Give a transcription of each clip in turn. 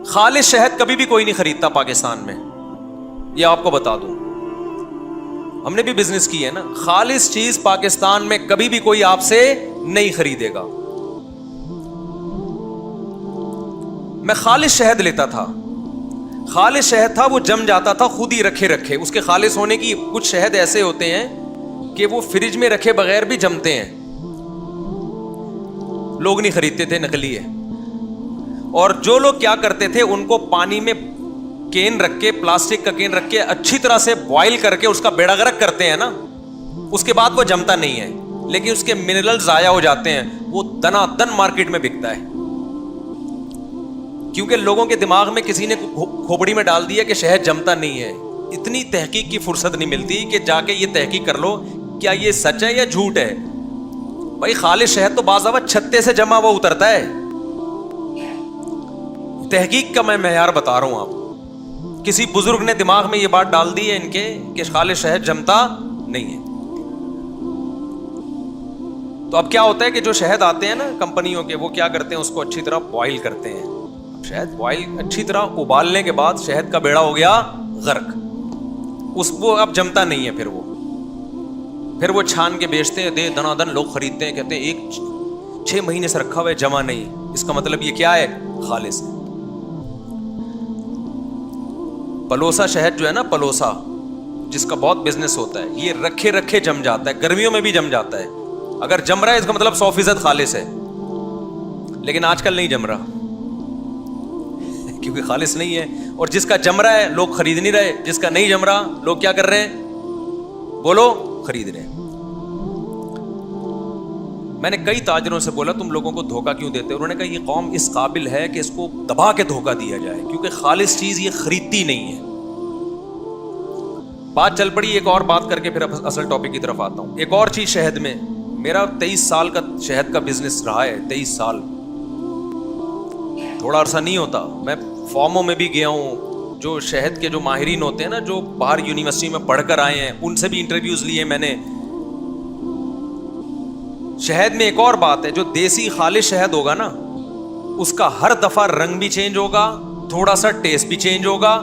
خالص شہد کبھی بھی کوئی نہیں خریدتا پاکستان میں، یہ آپ کو بتا دوں، ہم نے بھی بزنس کی ہے نا. خالص چیز پاکستان میں کبھی بھی کوئی آپ سے نہیں خریدے گا. میں خالص شہد لیتا تھا، خالص شہد تھا، وہ جم جاتا تھا خود ہی رکھے رکھے. اس کے خالص ہونے کی کچھ شہد ایسے ہوتے ہیں کہ وہ فریج میں رکھے بغیر بھی جمتے ہیں، لوگ نہیں خریدتے تھے، نقلی ہے. اور جو لوگ کیا کرتے تھے، ان کو پانی میں کین رکھ کے، پلاسٹک کا کین رکھ کے اچھی طرح سے بوائل کر کے اس کا بیڑا غرق کرتے ہیں نا، اس کے بعد وہ جمتا نہیں ہے، لیکن اس کے منرل ضائع ہو جاتے ہیں، وہ دنا دن مارکیٹ میں بکتا ہے. کیونکہ لوگوں کے دماغ میں کسی نے کھوپڑی میں ڈال دیا کہ شہد جمتا نہیں ہے. اتنی تحقیق کی فرصت نہیں ملتی کہ جا کے یہ تحقیق کر لو کیا یہ سچ ہے یا جھوٹ ہے. بھائی خالص شہد تو بعض دفعہ چھتے سے جمع ہوا اترتا ہے. تحقیق کا میں معیار بتا رہا ہوں آپ. کسی بزرگ نے دماغ میں یہ بات ڈال دی ہے ان کے کہ خالص شہد جمتا نہیں ہے. تو اب کیا ہوتا ہے کہ جو شہد آتے ہیں نا کمپنیوں کے، وہ کیا کرتے ہیں، اس کو اچھی طرح بوائل کرتے ہیں. شہد بوائل اچھی طرح ابالنے کے بعد شہد کا بیڑا ہو گیا غرق، اس وہ اب جمتا نہیں ہے. پھر وہ چھان کے بیچتے ہیں، دے دنا دن لوگ خریدتے ہیں، کہتے ہیں ایک 6 مہینے سے رکھا ہوا ہے جمع نہیں. اس کا مطلب یہ کیا ہے، خالص. پلوسا شہد جو ہے نا، پلوسا جس کا بہت بزنس ہوتا ہے، یہ رکھے رکھے جم جاتا ہے، گرمیوں میں بھی جم جاتا ہے. اگر جم رہا ہے اس کا مطلب 100% خالص ہے. لیکن آج کل نہیں جم رہا کیونکہ خالص نہیں ہے. اور جس کا جم رہا ہے لوگ خرید نہیں رہے، جس کا نہیں جم رہا لوگ کیا کر رہے ہیں، بولو، خرید رہے ہیں. میں نے کئی تاجروں سے بولا تم لوگوں کو دھوکہ کیوں دیتے؟ انہوں نے کہا یہ قوم اس قابل ہے کہ اس کو دبا کے دھوکہ دیا جائے، کیونکہ خالص چیز یہ خریدتی نہیں ہے. بات چل پڑی ایک اور بات کر کے پھر اصل ٹاپک کی طرف آتا ہوں. ایک اور چیز شہد میں، میرا 23 سال کا شہد کا بزنس رہا ہے. 23 سال تھوڑا عرصہ نہیں ہوتا. میں فارموں میں بھی گیا ہوں، جو شہد کے جو ماہرین ہوتے ہیں نا، جو باہر یونیورسٹی میں پڑھ کر آئے ہیں، ان سے بھی انٹرویوز لیے میں نے. شہد میں ایک اور بات ہے، جو دیسی خالص شہد ہوگا نا، اس کا ہر دفعہ رنگ بھی چینج ہوگا، تھوڑا سا ٹیسٹ بھی چینج ہوگا،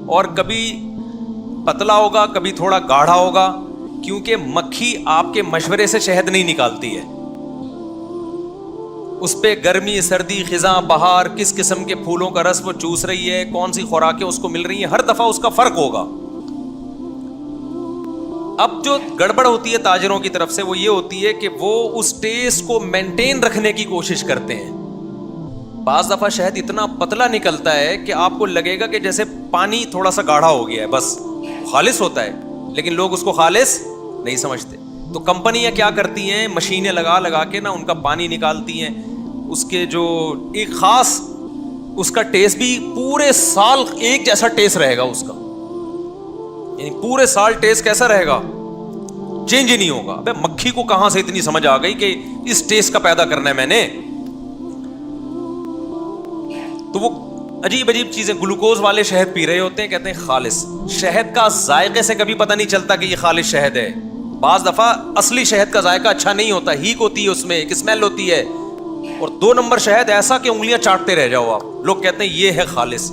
اور کبھی پتلا ہوگا، کبھی تھوڑا گاڑھا ہوگا، کیونکہ مکھی آپ کے مشورے سے شہد نہیں نکالتی ہے. اس پہ گرمی، سردی، خزاں، بہار، کس قسم کے پھولوں کا رس وہ چوس رہی ہے، کون سی خوراکیں اس کو مل رہی ہیں، ہر دفعہ اس کا فرق ہوگا. اب جو گڑبڑ ہوتی ہے تاجروں کی طرف سے وہ یہ ہوتی ہے کہ وہ اس ٹیسٹ کو مینٹین رکھنے کی کوشش کرتے ہیں. بعض دفعہ شہد اتنا پتلا نکلتا ہے کہ آپ کو لگے گا کہ جیسے پانی تھوڑا سا گاڑھا ہو گیا ہے، بس خالص ہوتا ہے، لیکن لوگ اس کو خالص نہیں سمجھتے. تو کمپنیاں کیا کرتی ہیں، مشینیں لگا لگا کے نا ان کا پانی نکالتی ہیں. اس کے جو ایک خاص اس کا ٹیسٹ بھی پورے سال ایک جیسا ٹیسٹ رہے گا اس کا، یعنی پورے سال ٹیسٹ کیسا رہے گا، چینج ہی نہیں ہوگا. ابے مکھی کو کہاں سے اتنی سمجھ آ گئی کہ اس ٹیسٹ کا پیدا کرنا ہے میں نے. تو وہ عجیب عجیب چیزیں، گلوکوز والے شہد پی رہے ہوتے ہیں، کہتے ہیں خالص. شہد کا ذائقے سے کبھی پتہ نہیں چلتا کہ یہ خالص شہد ہے. بعض دفعہ اصلی شہد کا ذائقہ اچھا نہیں ہوتا، ہیک ہوتی ہے، اس میں ایک اسمیل ہوتی ہے. اور 2 نمبر شہد ایسا کہ انگلیاں چاٹتے رہ جاؤ آپ. لوگ کہتے ہیں یہ ہے خالص.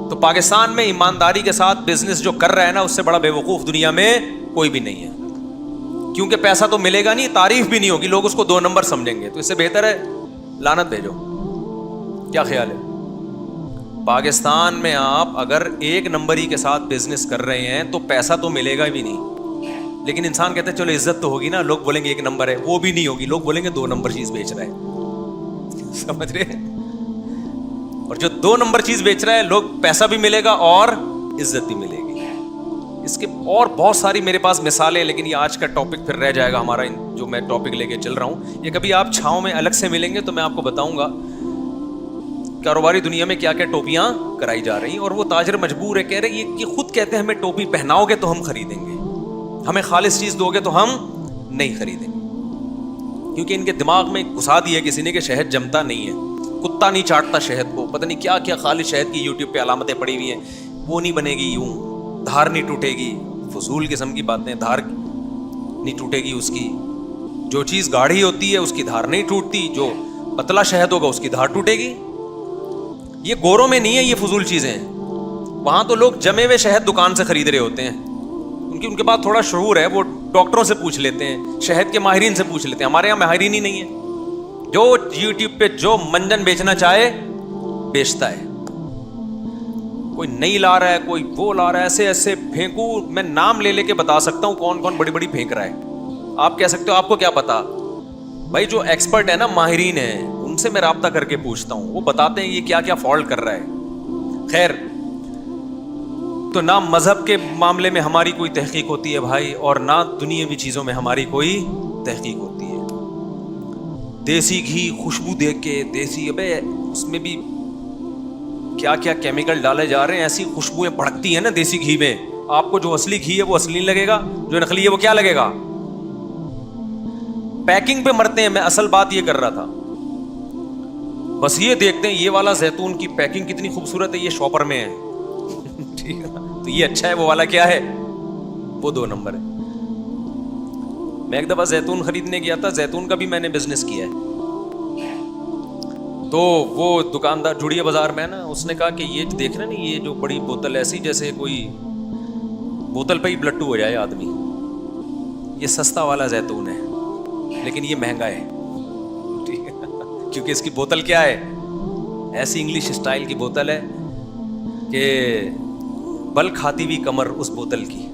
تو پاکستان میں ایمانداری کے ساتھ بزنس جو کر رہا ہے نا، اس سے بڑا بے وقوف دنیا میں کوئی بھی نہیں ہے. کیونکہ پیسہ تو ملے گا نہیں، تعریف بھی نہیں ہوگی، لوگ اس کو 2 نمبر سمجھیں گے. تو اس سے بہتر ہے لعنت بھیجو. کیا خیال ہے؟ پاکستان میں آپ اگر 1 نمبری کے ساتھ بزنس کر رہے ہیں تو پیسہ تو ملے گا بھی نہیں، لیکن انسان کہتے ہیں چلو عزت تو ہوگی نا، لوگ بولیں گے 1 نمبر ہے، وہ بھی نہیں ہوگی، لوگ بولیں گے 2 نمبر چیز بیچ رہا ہے. سمجھ رہے ہیں؟ اور جو 2 نمبر چیز بیچ رہا ہے، لوگ پیسہ بھی ملے گا اور عزت بھی ملے گی. اس کے اور بہت ساری میرے پاس مثالیں، لیکن یہ آج کا ٹاپک پھر رہ جائے گا ہمارا، جو میں ٹاپک لے کے چل رہا ہوں. یہ کبھی آپ چھاؤں میں الگ سے ملیں گے تو میں آپ کو بتاؤں گا کاروباری دنیا میں کیا کیا ٹوپیاں کرائی جا رہی ہیں. اور وہ تاجر مجبور ہے، کہہ رہے یہ خود کہتے ہیں ہمیں ٹوپی پہناؤ گے تو ہم خریدیں گے، ہمیں خالص چیز دو گے تو ہم نہیں خریدیں گے. کیونکہ ان کے دماغ میں گھسا دیا کسی نے کہ شہد جمتا نہیں ہے، کتا نہیں چاٹتا شہد کو، پتہ نہیں کیا کیا خالص شہد کی یوٹیوب پہ علامتیں پڑی ہوئی ہیں، وہ نہیں بنے گی یوں، دھار نہیں ٹوٹے گی. فضول قسم کی باتیں، دھار نہیں ٹوٹے گی اس کی. جو چیز گاڑھی ہوتی ہے اس کی دھار نہیں ٹوٹتی، جو پتلا شہد ہوگا اس کی دھار ٹوٹے گی. یہ گوروں میں نہیں ہے یہ فضول چیزیں. وہاں تو لوگ جمے ہوئے شہد دکان سے خرید رہے ہوتے ہیں. ان کے پاس تھوڑا شعور ہے, وہ ڈاکٹروں سے پوچھ لیتے ہیں, شہد کے ماہرین سے پوچھ لیتے ہیں. ہمارے یہاں ماہرین ہی نہیں ہے. جو یوٹیوب پہ جو منجن بیچنا چاہے بیچتا ہے. کوئی نہیں لا رہا ہے, کوئی وہ لا رہا ہے, ایسے ایسے پھینکوں میں نام لے کے بتا سکتا ہوں کون کون بڑی بڑی پھینک رہا ہے. آپ کہہ سکتے ہو آپ کو کیا پتا. بھائی جو ایکسپرٹ ہے نا, ماہرین ہیں, ان سے میں رابطہ کر کے پوچھتا ہوں, وہ بتاتے ہیں یہ کیا کیا فالٹ کر رہا ہے. خیر, تو نہ مذہب کے معاملے میں ہماری کوئی تحقیق ہوتی ہے بھائی, اور نہ دنیاوی چیزوں میں ہماری کوئی تحقیق ہوتی ہے. دیسی گھی خوشبو دیکھ کے, دیسی, ابے اس میں بھی کیا کیا کیمیکل ڈالے جا رہے ہیں, ایسی خوشبوئیں بھڑکتی ہیں نا دیسی گھی میں. آپ کو جو اصلی گھی ہے وہ اصلی نہیں لگے گا, جو نقلی ہے وہ کیا لگے گا. پیکنگ پہ مرتے ہیں. میں اصل بات یہ کر رہا تھا, بس یہ دیکھتے ہیں یہ والا زیتون کی پیکنگ کتنی خوبصورت ہے, یہ شاپر میں ہے, ٹھیک ہے, تو یہ اچھا ہے, وہ والا کیا ہے, وہ 2 نمبر ہے. میں ایک دفعہ زیتون خریدنے گیا تھا, زیتون کا بھی میں نے بزنس کیا ہے. تو وہ دکاندار جڑیے بازار میں نا, اس نے کہا کہ یہ دیکھ رہے نا, یہ جو بڑی بوتل ایسی جیسے کوئی بوتل پہ ہی بلٹو ہو جائے آدمی, یہ سستا والا زیتون ہے لیکن یہ مہنگا ہے, ٹھیک ہے, کیونکہ اس کی بوتل کیا ہے, ایسی انگلش اسٹائل کی بوتل ہے کہ بل کھاتی ہوئی کمر اس بوتل کی.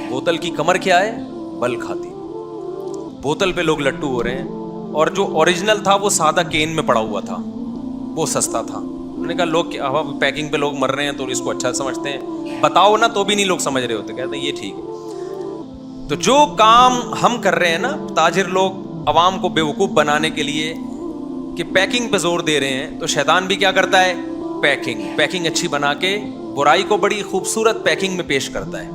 بوتل کی کمر کیا ہے, بل کھاتی. بوتل پہ لوگ لٹو ہو رہے ہیں, اور جو اوریجنل تھا وہ سادہ کین میں پڑا ہوا تھا, وہ سستا تھا. انہوں نے کہا لوگ پیکنگ پہ لوگ مر رہے ہیں تو اس کو اچھا سمجھتے ہیں, بتاؤ نا تو بھی نہیں لوگ سمجھ رہے ہوتے, کہتے ہیں یہ ٹھیک ہے. تو جو کام ہم کر رہے ہیں نا, تاجر لوگ عوام کو بیوقوف بنانے کے لیے کہ پیکنگ پہ زور دے رہے ہیں, تو شیطان بھی کیا کرتا ہے, پیکنگ اچھی بنا کے برائی کو بڑی خوبصورت پیکنگ میں پیش کرتا ہے.